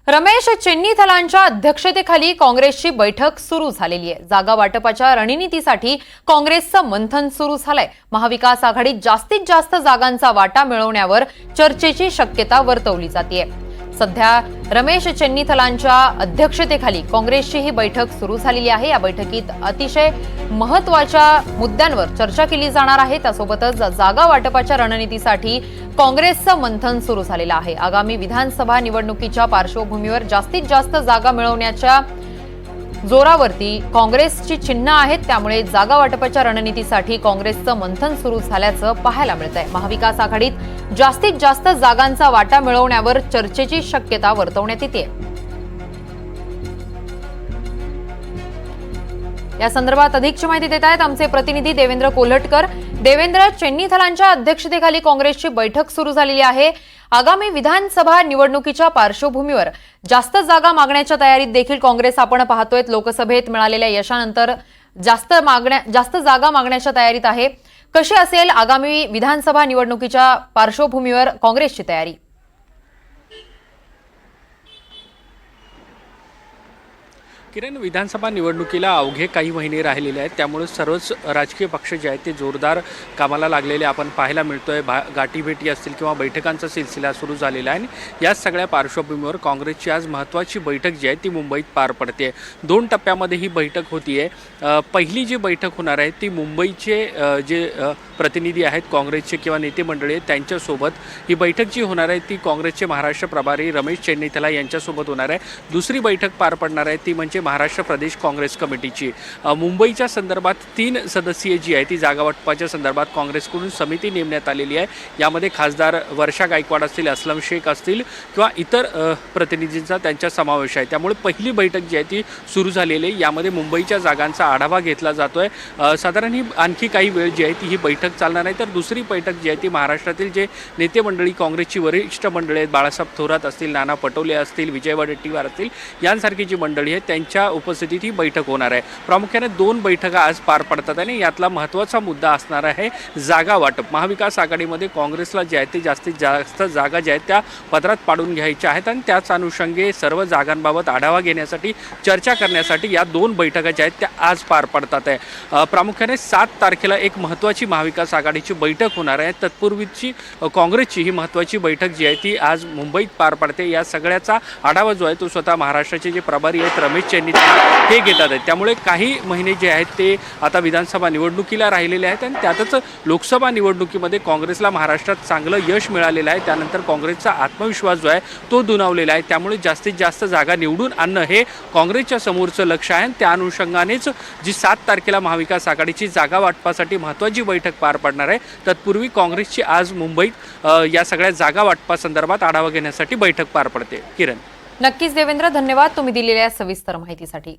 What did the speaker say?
रमेश चेन्नीथलांच्या अध्यक्षतेखाली काँग्रेसची बैठक सुरू झालेली आहे। जागा वाटपाच्या रणनीतीसाठी काँग्रेसचं मंथन सुरू झालंय। महाविकास आघाडीत जास्तीत जास्त जागांचा वाटा मिळवण्यावर चर्चेची शक्यता वर्तवली जाते। सध्या रमेश चेन्नीथलांच्या अध्यक्षतेखाली काँग्रेसची ही बैठक सुरू झालेली आहे। या बैठकीत अतिशय महत्त्वाच्या मुद्द्यांवर चर्चा केली जाणार आहे। त्यासोबतच जागा वाटपाच्या रणनीतीसाठी काँग्रेसचं मंथन सुरू झालेलं आहे। आगामी विधानसभा निवडणुकीच्या पार्श्वभूमीवर जास्तीत जास्त जागा मिळवण्याच्या जोरावरती काँग्रेसची चिन्ह आहेत। त्यामुळे जागा वाटपाच्या रणनीतीसाठी काँग्रेसचं मंथन सुरू झाल्याचं पाहायला मिळतंय। महाविकास आघाडीत जास्तीत जास्त जागांचा वाटा मिळवण्यावर चर्चेची शक्यता वर्तवण्यात येते। या संदर्भात अधिकची माहिती देत आहेत आमचे प्रतिनिधी देवेंद्र कोल्हटकर। देवेंद्र, चेन्नीथलांच्या अध्यक्षतेखाली काँग्रेसची बैठक सुरू झालेली आहे। आगामी विधानसभा निवडणुकीच्या पार्श्वभूमीवर जास्त जागा मागण्याच्या तयारीत देखील काँग्रेस आपण पाहतोय। लोकसभेत मिळालेल्या यशानंतर जास्त जागा मागण्याच्या तयारीत आहे। कशी असेल आगामी विधानसभा निवडणुकीच्या पार्श्वभूमीवर काँग्रेसची तयारी? किरण, विधानसभा निवडणुकीला अवघे काही महिने राहिलेले आहेत। त्यामुळे सर्वच राजकीय पक्ष जे आहेत ते जोरदार कामाला लागलेले आपण पाहायला मिळतोय। गाठीभेटी असतील किंवा बैठकांचा सिलसिला सुरू झालेला आहे। या सगळ्या पार्श्वभूमीवर काँग्रेसची आज महत्त्वाची बैठक जी आहे ती मुंबईत पार पडते। 2 टप्प्यामध्ये ही बैठक होतीये। पहिली जी बैठक होणार आहे ती मुंबईचे जे प्रतिनिधी आहेत काँग्रेसचे किंवा नेते मंडळी आहेत त्यांच्यासोबत ही बैठक जी होणार आहे ती काँग्रेसचे महाराष्ट्र प्रभारी रमेश चेन्नीथला यांच्यासोबत होणार आहे। दुसरी बैठक पार पडणार आहे ती म्हणजे महाराष्ट्र प्रदेश काँग्रेस कमिटीची। मुंबईच्या संदर्भात 3 सदस्यीय जी आहे ती जागा वाटपाच्या संदर्भात काँग्रेसकडून समिती नेमण्यात आलेली आहे। यामध्ये खासदार वर्षा गायकवाड असतील, अस्लम शेख असतील किंवा इतर प्रतिनिधींचा त्यांचा समावेश आहे। त्यामुळे पहिली बैठक जी आहे ती सुरू झालेली आहे। यामध्ये मुंबईच्या जागांचा आढावा घेतला जातोय। साधारण ही आणखी काही वेळ जी आहे ती ही बैठक चालणार आहे। तर दुसरी बैठक जी आहे ती महाराष्ट्रातील जे नेते मंडळी काँग्रेसची वरिष्ठ मंडळी आहेत, बाळासाहेब थोरात असतील, नाना पटोले असतील, विजय वडेट्टीवार असतील, यांसारखी जी मंडळी आहेत त्यांच्या उपस्थितीत ही बैठक होणार आहे। प्रामुख्याने 2 बैठका आज पार पडतात आणि यातला महत्त्वाचा मुद्दा असणार आहे जागा वाटप। महाविकास आघाडीमध्ये काँग्रेसला जे आहे ते जास्तीत जास्त जागा ज्या आहेत त्या पदरात पाडून घ्यायच्या आहेत आणि त्याच अनुषंगे सर्व जागांबाबत आढावा घेण्यासाठी चर्चा करण्यासाठी या 2 बैठका ज्या आहेत त्या आज पार पडतात आहे। प्रामुख्याने 7 तारखेला एक महत्त्वाची महाविकास आघाडीची बैठक होणार आहे। तत्पूर्वीची काँग्रेसची ही महत्त्वाची बैठक जी आहे ती आज मुंबईत पार पडते। या सगळ्याचा आढावा जो आहे तो स्वतः महाराष्ट्राचे जे प्रभारी आहेत रमेश चेन्नीथला हे घेतात आहेत। त्यामुळे काही महिने जे आहेत ते आता विधानसभा निवडणुकीला राहिलेले आहेत आणि त्यातच लोकसभा निवडणुकीमध्ये काँग्रेसला महाराष्ट्रात चांगलं यश मिळालेलं आहे। त्यानंतर काँग्रेसचा आत्मविश्वास जो आहे तो दुणावलेला आहे। त्यामुळे जास्तीत जास्त जागा निवडून आणणं हे काँग्रेसच्या समोरचं लक्ष आहे। त्या अनुषंगानेच जी 7 तारखेला महाविकास आघाडीची जागा वाटपासाठी महत्त्वाची बैठक पार पडणार आहे। तत्पूर्वी काँग्रेसची आज मुंबईत या सगळ्या जागा वाटपासंदर्भात आढावा घेण्यासाठी बैठक पार पडते। किरण, नक्कीच देवेंद्र, धन्यवाद तुम्ही दिलेल्या सविस्तर माहितीसाठी।